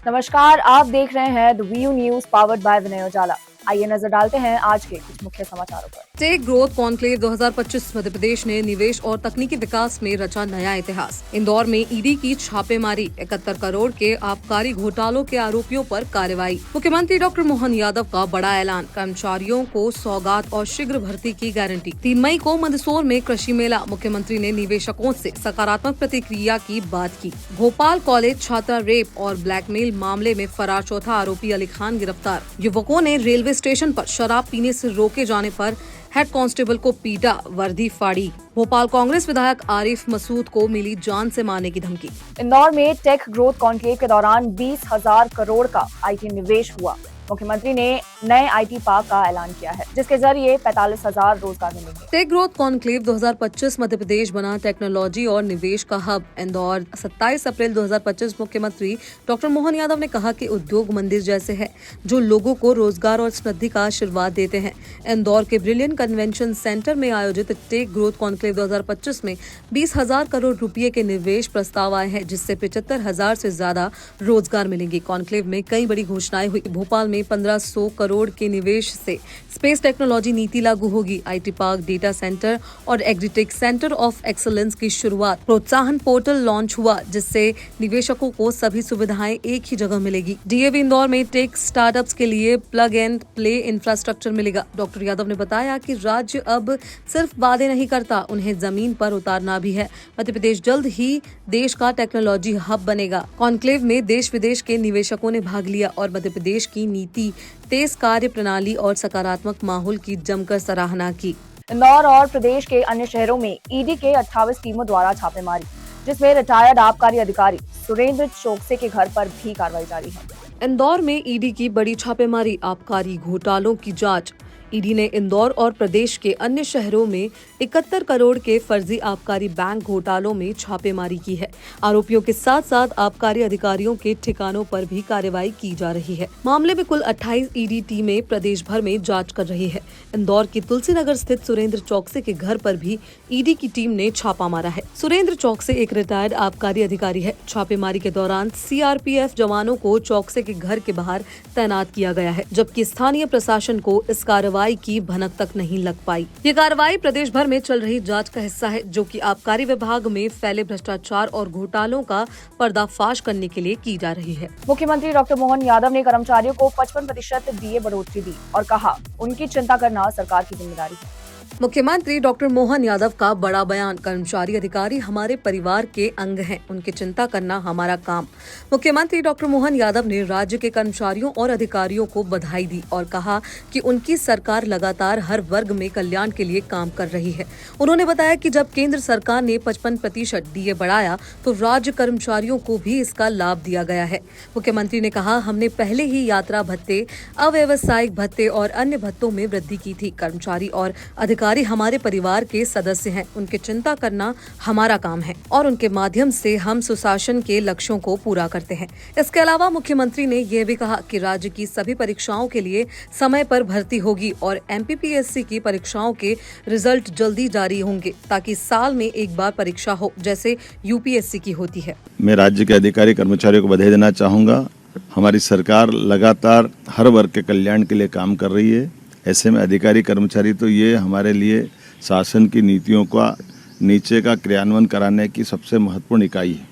नमस्कार, आप देख रहे हैं the view news powered by Vinay Ujala. आइए नजर डालते हैं आज के कुछ मुख्य समाचारों पर। Take growth conclave 2025 Madhya Pradesh ने निवेश और तकनीकी विकास में रचा नया इतिहास। इंदौर में ईडी की छापेमारी, 71 करोड़ के आबकारी घोटालों के आरोपियों पर कार्रवाई। मुख्यमंत्री डॉक्टर मोहन यादव का बड़ा ऐलान, कर्मचारियों को सौगात और शीघ्र भर्ती की गारंटी। 3 मई को मंदसौर में कृषि मेला, मुख्यमंत्री ने निवेशकों से सकारात्मक प्रतिक्रिया की बात की। भोपाल कॉलेज छात्रा रेप और ब्लैकमेल मामले में फरार चौथा आरोपी अली खान गिरफ्तार। युवकों ने रेलवे स्टेशन पर शराब पीने से रोके जाने पर हेड कांस्टेबल को पीटा, वर्दी फाड़ी। भोपाल कांग्रेस विधायक आरिफ मसूद को मिली जान से मारने की धमकी। इंदौर में टेक ग्रोथ कॉन्क्लेव के दौरान 20,000 करोड़ का आईटी निवेश हुआ। मुख्यमंत्री ने नए आईटी पार्क का ऐलान किया है, जिसके जरिए 45,000 रोजगार मिलेंगे। Take growth conclave 2025 Madhya Pradesh बना टेक्नोलॉजी और निवेश का हब। इंदौर 27 अप्रैल 2025। मुख्यमंत्री डॉक्टर मोहन यादव ने कहा कि उद्योग मंदिर जैसे हैं, जो लोगों को रोजगार और समृद्धि का आशीर्वाद देते हैं। इंदौर के ब्रिलियंट कन्वेंशन सेंटर में आयोजित टेक ग्रोथ कॉन्क्लेव 2025 में 20,000 करोड़ रुपए के निवेश प्रस्ताव आए हैं, जिससे 75,000 से ज्यादा रोजगार मिलेंगे। कॉन्क्लेव में कई बड़ी घोषणाएं हुई। भोपाल में 1500 करोड़ के निवेश से स्पेस टेक्नोलॉजी नीति लागू होगी। आईटी पार्क, डेटा सेंटर और एग्रीटेक सेंटर ऑफ एक्सीलेंस की शुरुआत। प्रोत्साहन पोर्टल लॉन्च हुआ, जिससे निवेशकों को सभी सुविधाएं एक ही जगह मिलेगी। डीएवी इंदौर में टेक स्टार्टअप्स के लिए प्लग एंड प्ले इंफ्रास्ट्रक्चर मिलेगा। डॉक्टर यादव ने बताया कि राज्य अब सिर्फ वादे नहीं करता, उन्हें जमीन पर उतारना भी है। मध्य प्रदेश जल्द ही देश का टेक्नोलॉजी हब बनेगा। कॉन्क्लेव में देश विदेश के निवेशकों ने भाग लिया और मध्य प्रदेश की नीति, तेज कार्य प्रणाली और सकारात्मक माहौल की जमकर सराहना की। इंदौर और प्रदेश के अन्य शहरों में ईडी के 28 टीमों द्वारा छापेमारी, जिसमें रिटायर्ड आबकारी अधिकारी सुरेंद्र चौकसे के घर पर भी कार्रवाई जारी है। इंदौर में ईडी की बड़ी छापेमारी, आबकारी घोटालों की जांच। ईडी ने इंदौर और प्रदेश के अन्य शहरों में 71 करोड़ के फर्जी आबकारी बैंक घोटालों में छापेमारी की है। आरोपियों के साथ साथ आबकारी अधिकारियों के ठिकानों पर भी कार्रवाई की जा रही है। मामले में कुल 28 ईडी टीमें प्रदेश भर में जांच कर रही है। इंदौर की तुलसीनगर स्थित सुरेंद्र चौकसे के घर पर भी ईडी की टीम ने छापा मारा है। सुरेंद्र चौकसे एक रिटायर्ड आबकारी अधिकारी है। छापेमारी के दौरान सीआरपीएफ जवानों को चौकसे के घर के बाहर तैनात किया गया है, जबकि स्थानीय प्रशासन को इस कार्रवाई की भनक तक नहीं लग पाई। ये कार्रवाई प्रदेश भर में चल रही जांच का हिस्सा है, जो कि आबकारी विभाग में फैले भ्रष्टाचार और घोटालों का पर्दाफाश करने के लिए की जा रही है। मुख्यमंत्री डॉक्टर मोहन यादव ने कर्मचारियों को 55% डीए बढ़ोतरी दी और कहा, उनकी चिंता करना सरकार की जिम्मेदारी है। मुख्यमंत्री डॉक्टर मोहन यादव का बड़ा बयान, कर्मचारी अधिकारी हमारे परिवार के अंग हैं, उनकी चिंता करना हमारा काम। मुख्यमंत्री डॉक्टर मोहन यादव ने राज्य के कर्मचारियों और अधिकारियों को बधाई दी और कहा कि उनकी सरकार लगातार हर वर्ग में कल्याण के लिए काम कर रही है। उन्होंने बताया कि जब केंद्र सरकार ने 55% डीए बढ़ाया, तो राज्य कर्मचारियों को भी इसका लाभ दिया गया है। मुख्यमंत्री ने कहा, हमने पहले ही यात्रा भत्ते, अव्यवसायिक भत्ते और अन्य भत्तों में वृद्धि की थी। कर्मचारी और अधिकारी हमारे परिवार के सदस्य हैं, उनकी चिंता करना हमारा काम है और उनके माध्यम से हम सुशासन के लक्ष्यों को पूरा करते हैं। इसके अलावा मुख्यमंत्री ने यह भी कहा कि राज्य की सभी परीक्षाओं के लिए समय पर भर्ती होगी और एमपीपीएससी की परीक्षाओं के रिजल्ट जल्दी जारी होंगे, ताकि साल में एक बार परीक्षा हो, जैसे यूपीएससी की होती है। मैं राज्य के अधिकारी कर्मचारियों को बधाई देना चाहूँगा। हमारी सरकार लगातार हर वर्ग के कल्याण के लिए काम कर रही है। ऐसे में अधिकारी कर्मचारी तो ये हमारे लिए शासन की नीतियों का नीचे का क्रियान्वयन कराने की सबसे महत्वपूर्ण इकाई है।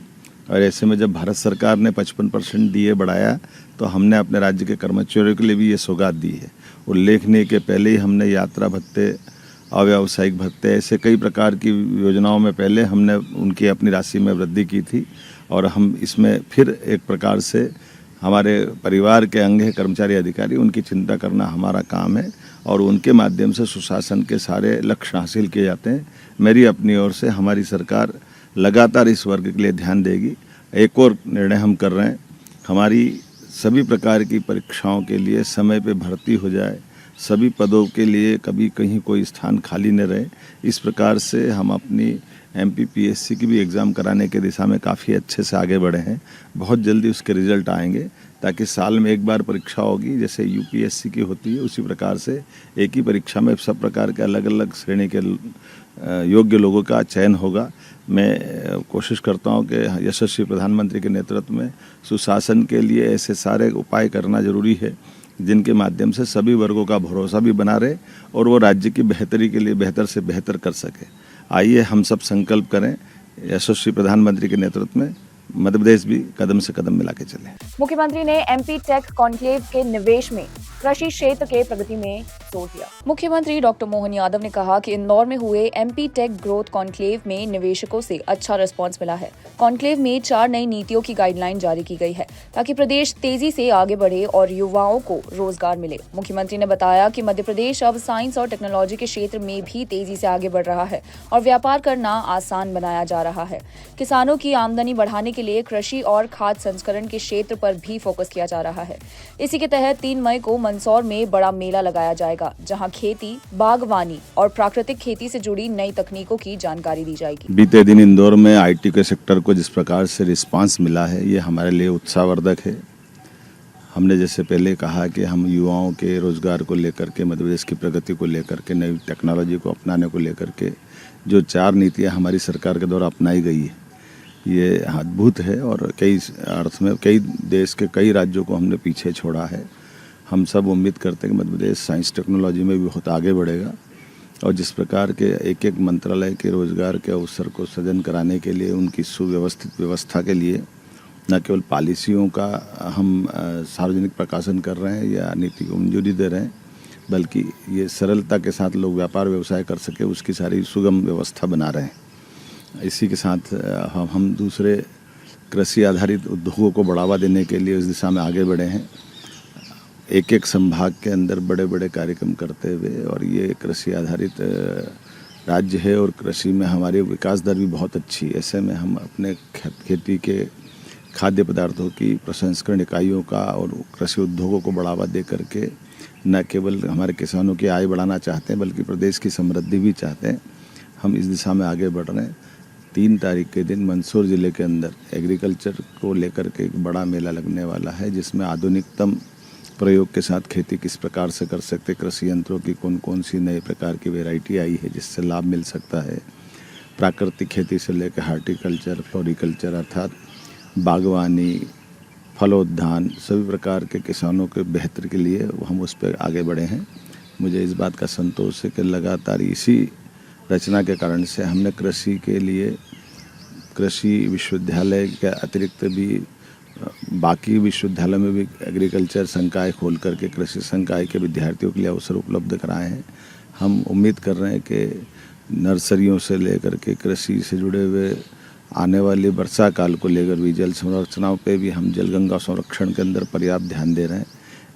और ऐसे में जब भारत सरकार ने 55% डीए बढ़ाया, तो हमने अपने राज्य के कर्मचारियों के लिए भी ये सौगात दी है। उल्लेखनीय के पहले ही हमने यात्रा भत्ते, अव्यावसायिक भत्ते, ऐसे कई प्रकार की योजनाओं में पहले हमने उनकी अपनी राशि में वृद्धि की थी और हम इसमें फिर एक प्रकार से हमारे परिवार के अंग है कर्मचारी अधिकारी, उनकी चिंता करना हमारा काम है और उनके माध्यम से सुशासन के सारे लक्ष्य हासिल किए जाते हैं। मेरी अपनी ओर से हमारी सरकार लगातार इस वर्ग के लिए ध्यान देगी। एक और निर्णय हम कर रहे हैं, हमारी सभी प्रकार की परीक्षाओं के लिए समय पे भर्ती हो जाए, सभी पदों के लिए कभी कहीं कोई स्थान खाली न रहे। इस प्रकार से हम अपनी एमपीपीएससी की भी एग्ज़ाम कराने के दिशा में काफ़ी अच्छे से आगे बढ़े हैं। बहुत जल्दी उसके रिजल्ट आएंगे, ताकि साल में एक बार परीक्षा होगी, जैसे यूपीएससी की होती है, उसी प्रकार से एक ही परीक्षा में सब प्रकार के अलग अलग श्रेणी के योग्य लोगों का चयन होगा। मैं कोशिश करता हूं कि यशस्वी प्रधानमंत्री के नेतृत्व में सुशासन के लिए ऐसे सारे उपाय करना जरूरी है जिनके माध्यम से सभी वर्गों का भरोसा भी बना रहे और वो राज्य की बेहतरी के लिए बेहतर से बेहतर कर सके। आइए हम सब संकल्प करें, यशस्वी प्रधानमंत्री के नेतृत्व में मध्य प्रदेश भी कदम से कदम मिला के चले। मुख्यमंत्री ने एमपी टेक कॉन्क्लेव के निवेश में कृषि क्षेत्र के प्रगति में जोर दिया। मुख्यमंत्री डॉक्टर मोहन यादव ने कहा कि इंदौर में हुए एमपी टेक ग्रोथ कॉन्क्लेव में निवेशकों से अच्छा रिस्पांस मिला है। कॉन्क्लेव में 4 नई नीतियों की गाइडलाइन जारी की गई है ताकि प्रदेश तेजी से आगे बढ़े और युवाओं को रोजगार मिले। मुख्यमंत्री ने बताया कि मध्य प्रदेश अब साइंस और टेक्नोलॉजी के क्षेत्र में भी तेजी से आगे बढ़ रहा है और व्यापार करना आसान बनाया जा रहा है। किसानों की आमदनी बढ़ाने के लिए कृषि और खाद्य संस्करण के क्षेत्र पर भी फोकस किया जा रहा है। इसी के तहत 3 मई को मंदसौर में बड़ा मेला लगाया जाएगा, जहां खेती, बागवानी और प्राकृतिक खेती से जुड़ी नई तकनीकों की जानकारी दी जाएगी। बीते दिन इंदौर में आईटी के सेक्टर को जिस प्रकार से रिस्पांस मिला है, ये हमारे लिए उत्साहवर्धक है। हमने जैसे पहले कहा कि हम युवाओं के रोजगार को लेकर के, मध्य प्रदेश की प्रगति को लेकर के, नई टेक्नोलॉजी को अपनाने को लेकर के जो 4 नीतियां हमारी सरकार के द्वारा अपनाई गई है, ये अद्भुत है और कई अर्थ में कई देश के कई राज्यों को हमने पीछे छोड़ा है। हम सब उम्मीद करते हैं कि मध्य प्रदेश साइंस टेक्नोलॉजी में भी बहुत आगे बढ़ेगा और जिस प्रकार के एक एक मंत्रालय के रोजगार के अवसर को सृजन कराने के लिए, उनकी सुव्यवस्थित व्यवस्था के लिए न केवल पॉलिसियों का हम सार्वजनिक प्रकाशन कर रहे हैं या नीति को मंजूरी दे रहे हैं, बल्कि ये सरलता के साथ लोग व्यापार व्यवसाय कर सके उसकी सारी सुगम व्यवस्था बना रहे हैं। इसी के साथ हम दूसरे कृषि आधारित उद्योगों को बढ़ावा देने के लिए इस दिशा में आगे बढ़े हैं, एक एक संभाग के अंदर बड़े बड़े कार्यक्रम करते हुए। और ये कृषि आधारित राज्य है और कृषि में हमारी विकास दर भी बहुत अच्छी है। ऐसे में हम अपने खेती के खाद्य पदार्थों की प्रसंस्करण इकाइयों का और कृषि उद्योगों को बढ़ावा दे करके न केवल हमारे किसानों की आय बढ़ाना चाहते हैं बल्कि प्रदेश की समृद्धि भी चाहते हैं। हम इस दिशा में आगे बढ़ रहे हैं। 3 तारीख के दिन मंदसौर जिले के अंदर एग्रीकल्चर को लेकर के एक बड़ा मेला लगने वाला है, जिसमें आधुनिकतम प्रयोग के साथ खेती किस प्रकार से कर सकते, कृषि यंत्रों की कौन कौन सी नए प्रकार की वैरायटी आई है जिससे लाभ मिल सकता है, प्राकृतिक खेती से लेकर हार्टिकल्चर, फ्लोरिकल्चर अर्थात बागवानी, फलोद्यान, सभी प्रकार के किसानों के बेहतर के लिए हम उस पर आगे बढ़े हैं। मुझे इस बात का संतोष है कि लगातार इसी रचना के कारण से हमने कृषि के लिए कृषि विश्वविद्यालय के अतिरिक्त भी बाकी विश्वविद्यालय में भी एग्रीकल्चर संकाय खोल करके कृषि संकाय के विद्यार्थियों के लिए अवसर उपलब्ध कराए हैं। हम उम्मीद कर रहे हैं कि नर्सरियों से लेकर के कृषि से जुड़े हुए आने वाले वर्षा काल को लेकर भी जल संरचनाओं पे भी हम जलगंगा संरक्षण के अंदर पर्याप्त ध्यान दे रहे हैं।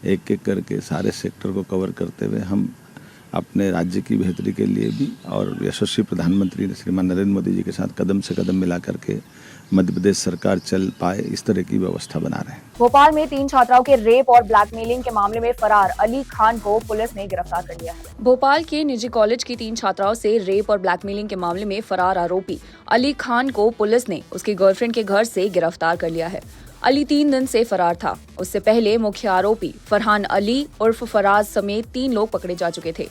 एक एक करके सारे सेक्टर को कवर करते हुए हम अपने राज्य की बेहतरी के लिए भी और यशस्वी प्रधानमंत्री श्रीमान नरेंद्र मोदी जी के साथ कदम से कदम मिला करके मध्य प्रदेश सरकार चल पाए, इस तरह की व्यवस्था बना रहे हैं। भोपाल में 3 छात्राओं के रेप और ब्लैकमेलिंग के मामले में फरार अली खान को पुलिस ने गिरफ्तार कर लिया है। भोपाल के निजी कॉलेज की 3 छात्राओं से रेप और ब्लैकमेलिंग के मामले में फरार आरोपी अली खान को पुलिस ने उसकी गर्लफ्रेंड के घर से गिरफ्तार कर लिया है। अली 3 दिन से फरार था। उससे पहले मुख्य आरोपी फरहान अली उर्फ फराज समेत 3 लोग पकड़े जा चुके थे।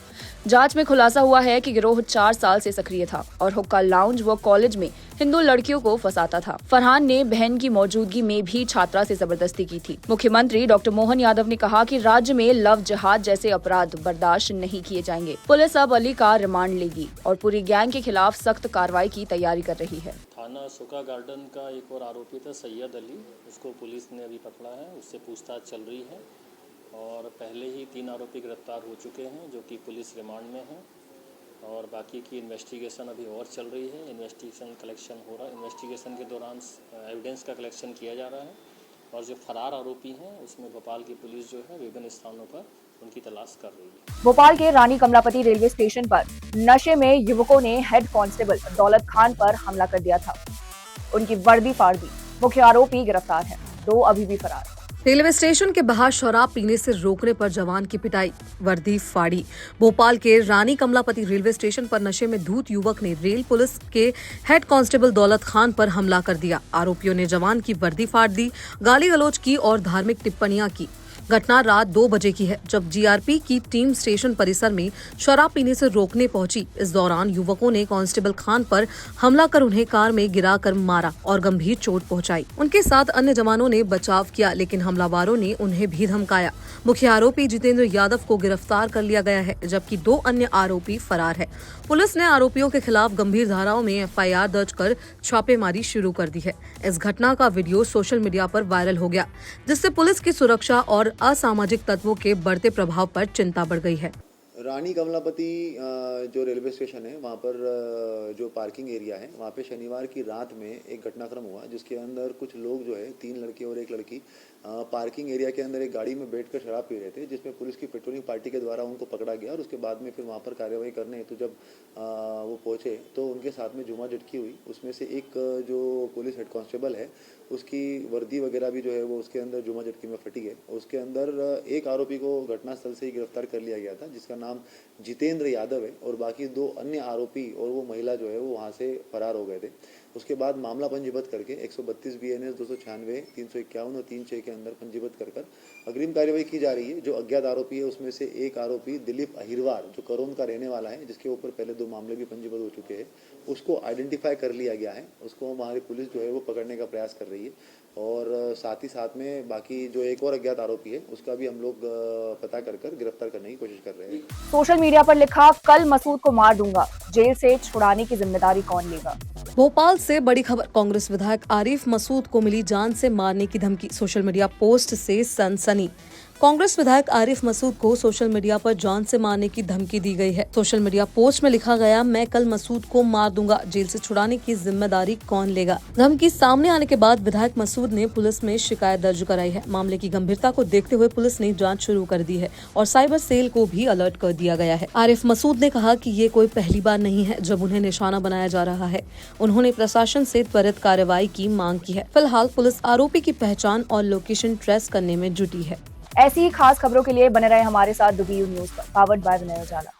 जांच में खुलासा हुआ है कि गिरोह 4 साल से सक्रिय था और हुक्का लाउंज व कॉलेज में हिंदू लड़कियों को फंसाता था। फरहान ने बहन की मौजूदगी में भी छात्रा से जबरदस्ती की थी। मुख्यमंत्री डॉक्टर मोहन यादव ने कहा कि राज्य में लव जिहाद जैसे अपराध बर्दाश्त नहीं किए जाएंगे। पुलिस अब अली का रिमांड लेगी और पूरी गैंग के खिलाफ सख्त कार्रवाई की तैयारी कर रही है। थाना सुका गार्डन का एक और आरोपी था सैयद अली, उसको पुलिस ने अभी पकड़ा है, उससे पूछताछ चल रही है और पहले ही 3 आरोपी गिरफ्तार हो चुके हैं जो कि पुलिस रिमांड में हैं और बाकी की इन्वेस्टिगेशन अभी और चल रही है। इन्वेस्टिगेशन कलेक्शन हो रहा है, इन्वेस्टिगेशन के दौरान एविडेंस का कलेक्शन किया जा रहा है और जो फरार आरोपी हैं उसमें भोपाल की पुलिस जो है विभिन्न स्थानों पर उनकी तलाश कर रही है। भोपाल के रानी कमलापति रेलवे स्टेशन पर नशे में युवकों ने हेड कांस्टेबल दौलत खान पर हमला कर दिया था। उनकी वर्दी फाड़ दी। मुख्य आरोपी गिरफ्तार है, 2 अभी भी फरार। रेलवे स्टेशन के बाहर शराब पीने से रोकने पर जवान की पिटाई, वर्दी फाड़ी। भोपाल के रानी कमलापति रेलवे स्टेशन पर नशे में धूत युवक ने रेल पुलिस के हेड कांस्टेबल दौलत खान पर हमला कर दिया। आरोपियों ने जवान की वर्दी फाड़ दी, गाली गलौज की और धार्मिक टिप्पणियां की। घटना रात 2 बजे की है, जब जीआरपी की टीम स्टेशन परिसर में शराब पीने से रोकने पहुंची। इस दौरान युवकों ने कांस्टेबल खान पर हमला कर उन्हें कार में गिराकर मारा और गंभीर चोट पहुंचाई। उनके साथ अन्य जवानों ने बचाव किया, लेकिन हमलावरों ने उन्हें भी धमकाया। मुख्य आरोपी जितेंद्र यादव को गिरफ्तार कर लिया गया है, जबकि 2 अन्य आरोपी फरार है। पुलिस ने आरोपियों के खिलाफ गंभीर धाराओं में एफआईआर दर्ज कर छापेमारी शुरू कर दी है। इस घटना का वीडियो सोशल मीडिया पर वायरल हो गया, जिससे पुलिस की सुरक्षा और असामाजिक तत्वों के बढ़ते प्रभाव पर चिंता बढ़ गई है। रानी कमलापति जो रेलवे स्टेशन है वहाँ पर जो पार्किंग एरिया है वहाँ पे शनिवार की रात में एक घटनाक्रम हुआ, जिसके अंदर कुछ लोग जो है 3 लड़के और एक लड़की पार्किंग एरिया के अंदर एक गाड़ी में बैठकर शराब पी रहे थे, जिसमें पुलिस की पेट्रोलिंग पार्टी के द्वारा उनको पकड़ा गया और उसके बाद में फिर वहाँ पर कार्रवाई करने हेतु जब वो पहुँचे तो उनके साथ में जुमा झटकी हुई। उसमें से एक जो पुलिस हेड कांस्टेबल है उसकी वर्दी वगैरह भी जो है वो उसके अंदर जुमा झटकी में फटी है। उसके अंदर एक आरोपी को घटनास्थल से ही गिरफ्तार कर लिया गया था, जिसका नाम जितेंद्र यादव है, और बाकी 2 अन्य आरोपी और वो महिला जो है वो वहाँ से फरार हो गए थे। उसके बाद मामला पंजीबद्ध करके 132 BNS 296 351 और 36 के अंदर पंजीबद्ध कर अग्रिम कार्रवाई की जा रही है। जो अज्ञात आरोपी है उसमें से एक आरोपी दिलीप अहिरवार जो करोन का रहने वाला है, जिसके ऊपर पहले 2 मामले भी पंजीबद्ध हो चुके हैं, उसको आइडेंटिफाई कर लिया गया है। उसको हमारी पुलिस जो है वो पकड़ने का प्रयास कर रही है और साथ में बाकी जो एक और अज्ञात आरोपी है उसका भी हम लोग पता कर गिरफ्तार करने की कोशिश कर रहे हैं। सोशल मीडिया पर लिखा, कल मसूद को मार दूंगा, जेल से छुड़ाने की जिम्मेदारी कौन लेगा। भोपाल से बड़ी खबर, कांग्रेस विधायक आरिफ मसूद को मिली जान से मारने की धमकी। सोशल मीडिया पोस्ट से सनसनी। कांग्रेस विधायक आरिफ मसूद को सोशल मीडिया पर जान से मारने की धमकी दी गई है। सोशल मीडिया पोस्ट में लिखा गया, मैं कल मसूद को मार दूंगा, जेल से छुड़ाने की जिम्मेदारी कौन लेगा। धमकी सामने आने के बाद विधायक मसूद ने पुलिस में शिकायत दर्ज कराई है। मामले की गंभीरता को देखते हुए पुलिस ने जांच शुरू कर दी है और साइबर सेल को भी अलर्ट कर दिया गया है। आरिफ मसूद ने कहा कि ये कोई पहली बार नहीं है जब उन्हें निशाना बनाया जा रहा है। उन्होंने प्रशासन से त्वरित कार्रवाई की मांग की है। फिलहाल पुलिस आरोपी की पहचान और लोकेशन ट्रेस करने में जुटी है। ऐसी ही खास खबरों के लिए बने रहे हमारे साथ द व्यू न्यूज पर, पावर्ड बाय विनय उजाला।